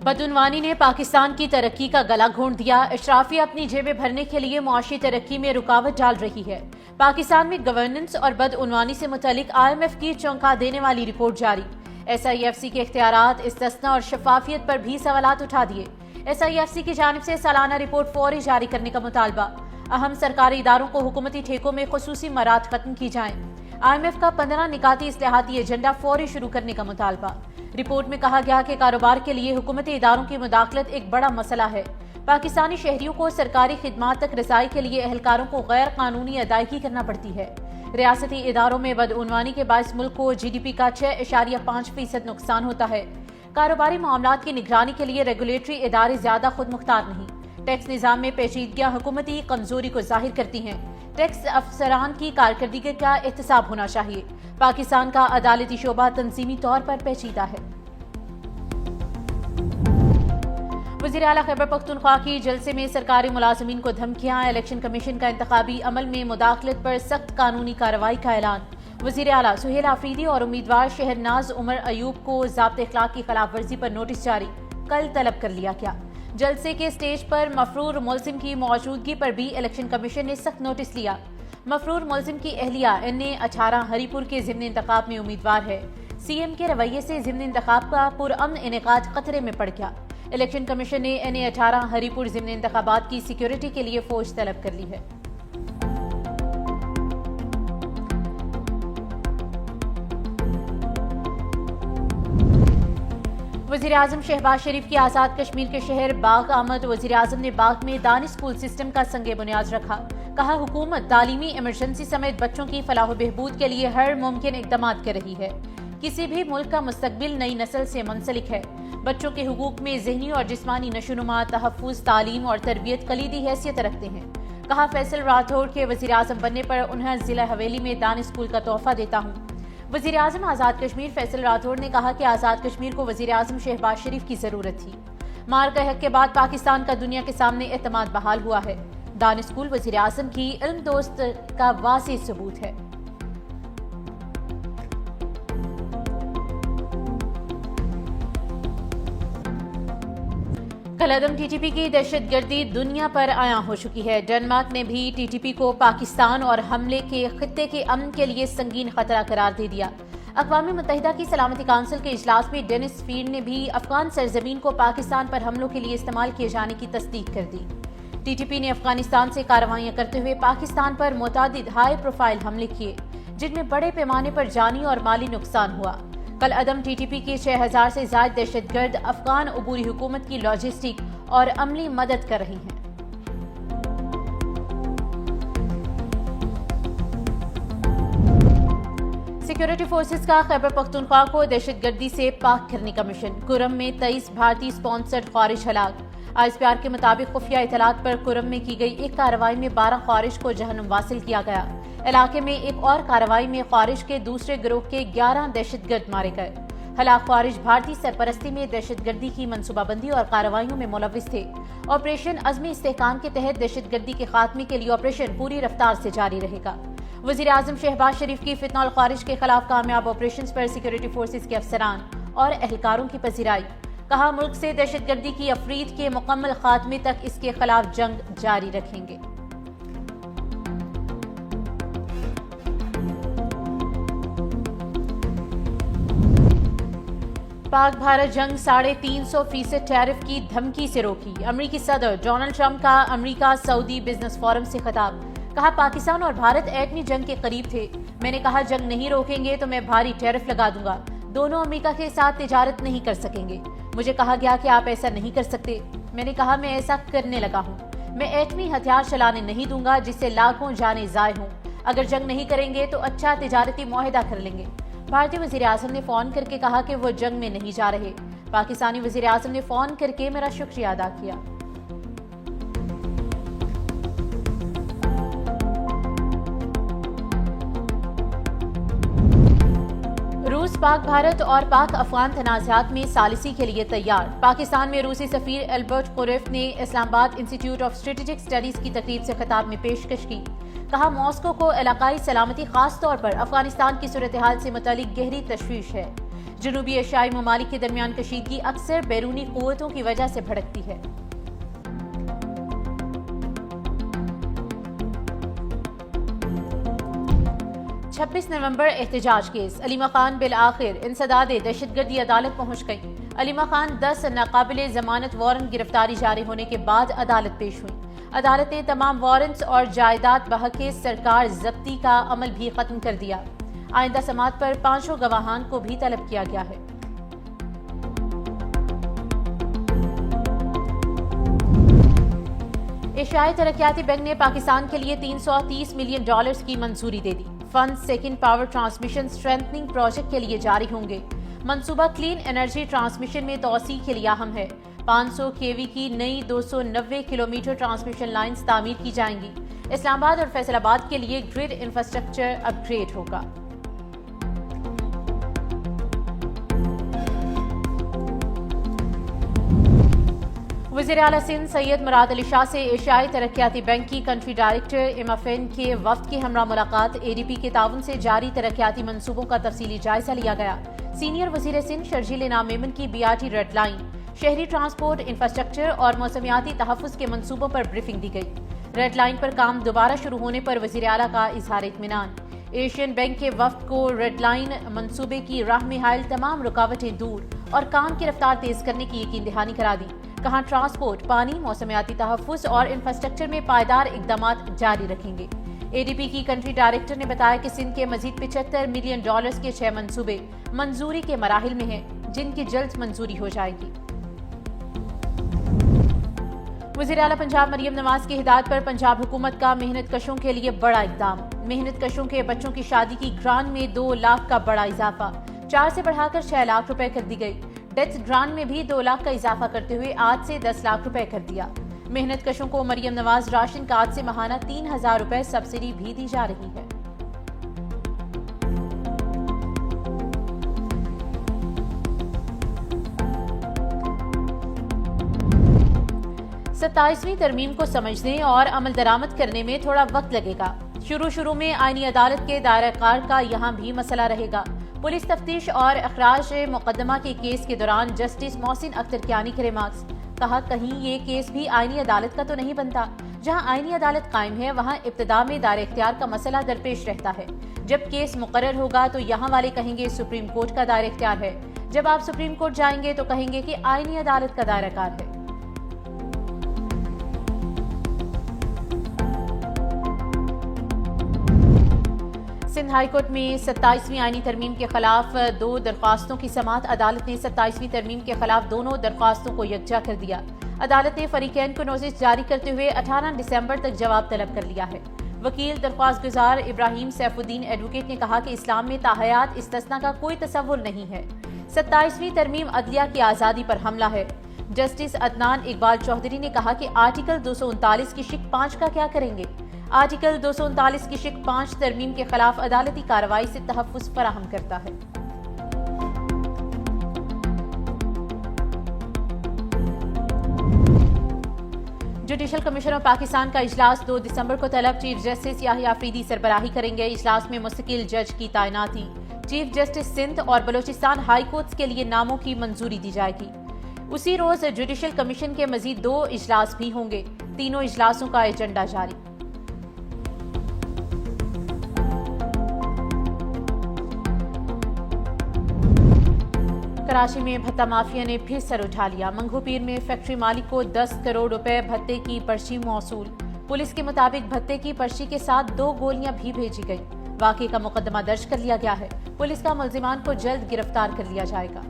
بدعنوانی نے پاکستان کی ترقی کا گلا گھونٹ دیا۔ اشرافیہ اپنی جیبیں بھرنے کے لیے معاشی ترقی میں رکاوٹ ڈال رہی ہے۔ پاکستان میں گورننس اور بدعنوانی سے متعلق IMF کی چونکا دینے والی رپورٹ جاری۔ SIFC کے اختیارات، استثناء اور شفافیت پر بھی سوالات اٹھا دیے۔ SIFC کی جانب سے سالانہ رپورٹ فوری جاری کرنے کا مطالبہ۔ اہم سرکاری اداروں کو حکومتی ٹھیکوں میں خصوصی مراعات ختم کی جائیں۔ IMF کا 15 نکاتی اصلاحاتی ایجنڈا فوری شروع کرنے کا مطالبہ۔ رپورٹ میں کہا گیا کہ کاروبار کے لیے حکومتی اداروں کی مداخلت ایک بڑا مسئلہ ہے۔ پاکستانی شہریوں کو سرکاری خدمات تک رسائی کے لیے اہلکاروں کو غیر قانونی ادائیگی کرنا پڑتی ہے۔ ریاستی اداروں میں بدعنوانی کے باعث ملک کو GDP کا 6.5% نقصان ہوتا ہے۔ کاروباری معاملات کی نگرانی کے لیے ریگولیٹری ادارے زیادہ خود مختار نہیں۔ ٹیکس نظام میں پیچیدگیاں حکومتی کمزوری کو ظاہر کرتی ہیں۔ ٹیکس افسران کی کارکردگی کا احتساب ہونا چاہیے۔ پاکستان کا عدالتی شعبہ تنظیمی طور پر پیچیدہ ہے۔ وزیر اعلیٰ خیبر پختونخوا کی جلسے میں سرکاری ملازمین کو دھمکیاں، الیکشن کمیشن کا انتخابی عمل میں مداخلت پر سخت قانونی کارروائی کا اعلان۔ وزیر اعلیٰ سہیل آفریدی اور امیدوار شہرناز عمر ایوب کو ضابط اخلاق کی خلاف ورزی پر نوٹس جاری، کل طلب کر لیا گیا۔ جلسے کے سٹیج پر مفرور ملزم کی موجودگی پر بھی الیکشن کمیشن نے سخت نوٹس لیا۔ مفرور ملزم کی اہلیہ NA18 ہری پور کے ضمن انتخاب میں امیدوار ہے۔ CM کے رویے سے ضمن انتخاب کا پرامن انعقاد خطرے میں پڑ گیا۔ الیکشن کمیشن نے NA18 ہری پور ضمن انتخابات کی سیکیورٹی کے لیے فوج طلب کر لی ہے۔ وزیراعظم شہباز شریف کی آزاد کشمیر کے شہر باغ آمد۔ وزیراعظم نے باغ میں دانی اسکول سسٹم کا سنگ بنیاد رکھا۔ کہا حکومت تعلیمی ایمرجنسی سمیت بچوں کی فلاح و بہبود کے لیے ہر ممکن اقدامات کر رہی ہے۔ کسی بھی ملک کا مستقبل نئی نسل سے منسلک ہے۔ بچوں کے حقوق میں ذہنی اور جسمانی نشوونما، تحفظ، تعلیم اور تربیت کلیدی حیثیت رکھتے ہیں۔ کہا فیصل راٹھور کے وزیراعظم بننے پر انہیں ضلع حویلی میں دانی اسکول کا تحفہ دیتا ہوں۔ وزیراعظم آزاد کشمیر فیصل راٹھور نے کہا کہ آزاد کشمیر کو وزیراعظم شہباز شریف کی ضرورت تھی۔ مارکہ حق کے بعد پاکستان کا دنیا کے سامنے اعتماد بحال ہوا ہے۔ دانی اسکول وزیراعظم کی علم دوست کا واضح ثبوت ہے۔ کالعدم TTP کی دہشت گردی دنیا پر عیاں ہو چکی ہے۔ ڈنمارک نے بھی TTP کو پاکستان اور حملے کے خطے کے امن کے لیے سنگین خطرہ قرار دے دیا۔ اقوام متحدہ کی سلامتی کونسل کے اجلاس میں ڈینس فیلڈ نے بھی افغان سرزمین کو پاکستان پر حملوں کے لیے استعمال کیے جانے کی تصدیق کر دی۔ TTP نے افغانستان سے کارروائیاں کرتے ہوئے پاکستان پر متعدد ہائی پروفائل حملے کیے، جن میں بڑے پیمانے پر جانی اور مالی نقصان ہوا۔ کالعدم TTP کی 6000 سے زائد دہشت گرد افغان عبوری حکومت کی لاجسٹک اور عملی مدد کر رہی ہیں۔ سیکیورٹی فورسز کا خیبر پختونخوا کو دہشت گردی سے پاک کرنے کا مشن۔ کرم میں 23 بھارتی سپانسرڈ خوارج ہلاک۔ ISPR کے مطابق خفیہ اطلاعات پر کرم میں کی گئی ایک کارروائی میں 12 خوارج کو جہنم واصل کیا گیا۔ علاقے میں ایک اور کارروائی میں خوارج کے دوسرے گروہ کے 11 دہشت گرد مارے گئے۔ ہلاک خوارج بھارتی سرپرستی میں دہشت گردی کی منصوبہ بندی اور کارروائیوں میں ملوث تھے۔ آپریشن عزم استحکام کے تحت دہشت گردی کے خاتمے کے لیے آپریشن پوری رفتار سے جاری رہے گا۔ وزیراعظم شہباز شریف کی فتنہ الخوارج کے خلاف کامیاب آپریشنز پر سیکیورٹی فورسز کے افسران اور اہلکاروں کی پذیرائی۔ کہا ملک سے دہشت گردی کی افرید کے مکمل خاتمے تک اس کے خلاف جنگ جاری رکھیں گے۔ پاک بھارت جنگ 350% ٹیرف کی دھمکی سے روکی۔ امریکی صدر ڈونلڈ ٹرمپ کا امریکہ سعودی بزنس فورم سے خطاب۔ کہا پاکستان اور بھارت ایٹمی جنگ کے قریب تھے۔ میں نے کہا جنگ نہیں روکیں گے تو میں بھاری ٹیرف لگا دوں گا۔ دونوں امریکہ کے ساتھ تجارت نہیں کر سکیں گے۔ مجھے کہا گیا کہ آپ ایسا نہیں کر سکتے۔ میں نے کہا میں ایسا کرنے لگا ہوں۔ میں ایٹمی ہتھیار چلانے نہیں دوں گا جس سے لاکھوں جانیں ضائع ہوں۔ اگر جنگ نہیں کریں گے تو اچھا تجارتی معاہدہ کر لیں گے۔ بھارتی وزیراعظم نے فون کر کے کہا کہ وہ جنگ میں نہیں جا رہے۔ پاکستانی وزیراعظم نے فون کر کے میرا شکریہ ادا کیا۔ روس پاک بھارت اور پاک افغان تنازعات میں ثالثی کے لیے تیار۔ پاکستان میں روسی سفیر البرٹ کوریف نے اسلام آباد انسٹی ٹیوٹ آف اسٹریٹجک اسٹڈیز کی تقریب سے خطاب میں پیشکش کی۔ کہا ماسکو کو علاقائی سلامتی خاص طور پر افغانستان کی صورتحال سے متعلق گہری تشویش ہے۔ جنوبی ایشیائی ممالک کے درمیان کشیدگی اکثر بیرونی قوتوں کی وجہ سے بھڑکتی ہے۔ 26 نومبر احتجاج کیس، علیمہ خان بالآخر انسداد دہشت گردی عدالت پہنچ گئی۔ علیمہ خان 10 ناقابل ضمانت وارنٹ گرفتاری جاری ہونے کے بعد عدالت پیش ہوئی۔ عدالت نے تمام وارنٹس اور جائیداد بحق سرکار ضبطی کا عمل بھی ختم کر دیا۔ آئندہ سماعت پر 5 گواہان کو بھی طلب کیا گیا ہے۔ ایشیائی ترقیاتی بینک نے پاکستان کے لیے $330 ملین کی منظوری دے دی۔ Fund second power transmission strengthening project کے لیے جاری ہوں گے۔ منصوبہ کلین انرجی ٹرانسمیشن میں توسیع کے لیے اہم ہے۔ 500 kV کی نئی 290 کلومیٹر ٹرانسمیشن لائنز تعمیر کی جائیں گی۔ اسلام آباد اور فیصل آباد کے لیے گرڈ انفراسٹرکچر اپ گریڈ ہوگا۔ وزیر اعلیٰ سندھ سید مراد علی شاہ سے ایشیائی ترقیاتی بینک کی کنٹری ڈائریکٹر ایمافین کے وفد کی ہمراہ ملاقات۔ ADB کے تعاون سے جاری ترقیاتی منصوبوں کا تفصیلی جائزہ لیا گیا۔ سینئر وزیر سندھ شرجیل انعام میمن کی BRT ریڈ لائن، شہری ٹرانسپورٹ انفراسٹرکچر اور موسمیاتی تحفظ کے منصوبوں پر بریفنگ دی گئی۔ ریڈ لائن پر کام دوبارہ شروع ہونے پر وزیر اعلیٰ کا اظہار اطمینان۔ ایشین بینک کے وفد کو ریڈ لائن منصوبے کی راہ میں حائل تمام رکاوٹیں دور اور کام کی رفتار تیز کرنے کی یقین دہانی کرا دی۔ کہاں ٹرانسپورٹ، پانی، موسمیاتی تحفظ اور انفراسٹرکچر میں پائیدار اقدامات جاری رکھیں گے۔ ADB کی کنٹری ڈائریکٹر نے بتایا کہ سندھ کے مزید $75 ملین کے 6 منصوبے منظوری کے مراحل میں ہیں، جن کی جلد منظوری ہو جائے گی۔ وزیر اعلیٰ پنجاب مریم نواز کی ہدایت پر پنجاب حکومت کا محنت کشوں کے لیے بڑا اقدام۔ محنت کشوں کے بچوں کی شادی کی گرانٹ میں 2 لاکھ کا بڑا اضافہ، 4 سے بڑھا کر 6 لاکھ روپے کر دی گئی۔ ڈیتھ گرانٹ میں بھی 2 لاکھ کا اضافہ کرتے ہوئے 8 سے 10 لاکھ روپے کر دیا۔ محنت کشوں کو مریم نواز راشن کارڈ سے ماہانہ 3000 روپے سبسڈی بھی دی جا رہی ہے۔ 27ویں ترمیم کو سمجھنے اور عمل درآمد کرنے میں تھوڑا وقت لگے گا۔ شروع میں آئینی عدالت کے دائرہ کار کا یہاں بھی مسئلہ رہے گا۔ پولیس تفتیش اور اخراج مقدمہ کے کیس کے دوران جسٹس محسن اختر کیانی کے ریمارکس، کہا کہیں یہ کیس بھی آئینی عدالت کا تو نہیں بنتا۔ جہاں آئینی عدالت قائم ہے وہاں ابتدا میں دائرہ اختیار کا مسئلہ درپیش رہتا ہے۔ جب کیس مقرر ہوگا تو یہاں والے کہیں گے سپریم کورٹ کا دائرہ اختیار ہے، جب آپ سپریم کورٹ جائیں گے تو کہیں گے کہ آئینی عدالت کا دائرہ کار ہے۔ سندھ ہائی کورٹ میں 27ویں آئینی ترمیم کے خلاف 2 درخواستوں کی سماعت۔ عدالت نے 27ویں ترمیم کے خلاف دونوں درخواستوں کو یکجا کر دیا۔ عدالت نے فریقین کو نوٹس جاری کرتے ہوئے 18 دسمبر تک جواب طلب کر لیا ہے۔ وکیل درخواست گزار ابراہیم سیف الدین ایڈوکیٹ نے کہا کہ اسلام میں تاحیات استثناء کا کوئی تصور نہیں ہے۔ 27ویں ترمیم عدلیہ کی آزادی پر حملہ ہے۔ جسٹس عدنان اقبال چودھری نے کہا کہ آرٹیکل 239 کی شق 5 کا کیا کریں گے؟ آرٹیکل 239 کی شق 5 ترمیم کے خلاف عدالتی کارروائی سے تحفظ فراہم کرتا ہے۔ جوڈیشل کمیشن آف پاکستان کا اجلاس 2 دسمبر کو طلب۔ چیف جسٹس یحییٰ آفریدی سربراہی کریں گے۔ اجلاس میں مستقل جج کی تعیناتی۔ چیف جسٹس سندھ اور بلوچستان ہائی کورٹس کے لیے ناموں کی منظوری دی جائے گی۔ اسی روز جوڈیشل کمیشن کے مزید 2 اجلاس بھی ہوں گے۔ تینوں اجلاسوں کا ایجنڈا جاری۔ کراچی میں بھتہ مافیا نے پھر سر اٹھا لیا۔ منگو پیر میں فیکٹری مالک کو 10 کروڑ روپے بھتے کی پرچی موصول۔ پولیس کے مطابق بھتے کی پرچی کے ساتھ 2 گولیاں بھی بھیجی گئی۔ واقعے کا مقدمہ درج کر لیا گیا ہے۔ پولیس کا ملزمان کو جلد گرفتار کر لیا جائے گا۔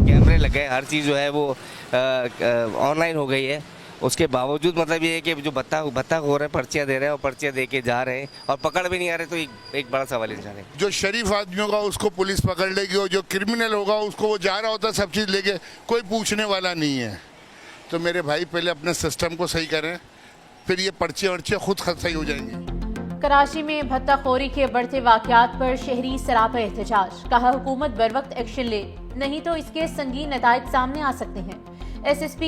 کیمرے لگ گئے، ہر چیز جو ہے وہ آن لائن ہو گئی ہے۔ اس کے باوجود مطلب یہ ہے کہ جو بھتہ ہو رہا ہے، پرچیاں دے رہے ہیں اور پرچیاں دے کے جا رہے ہیں اور پکڑ بھی نہیں آ رہے، تو ایک بڑا سوال ہے۔ جو شریف آدمی ہوگا اس کو پولیس پکڑ لے گی اور جو کرمنل ہوگا اس کو وہ جا رہا ہوتا ہے سب چیز لے کے، کوئی پوچھنے والا نہیں ہے۔ تو میرے بھائی پہلے اپنے سسٹم کو صحیح کریں، پھر یہ پرچیاں خود صحیح ہو جائیں گی۔ کراچی میں بھتہ خوری کے بڑھتے واقعات پر شہری سراپا احتجاج، کہا حکومت بروقت ایکشن لے، نہیں تو اس کے سنگین نتائج سامنے آ سکتے ہیں۔ SSP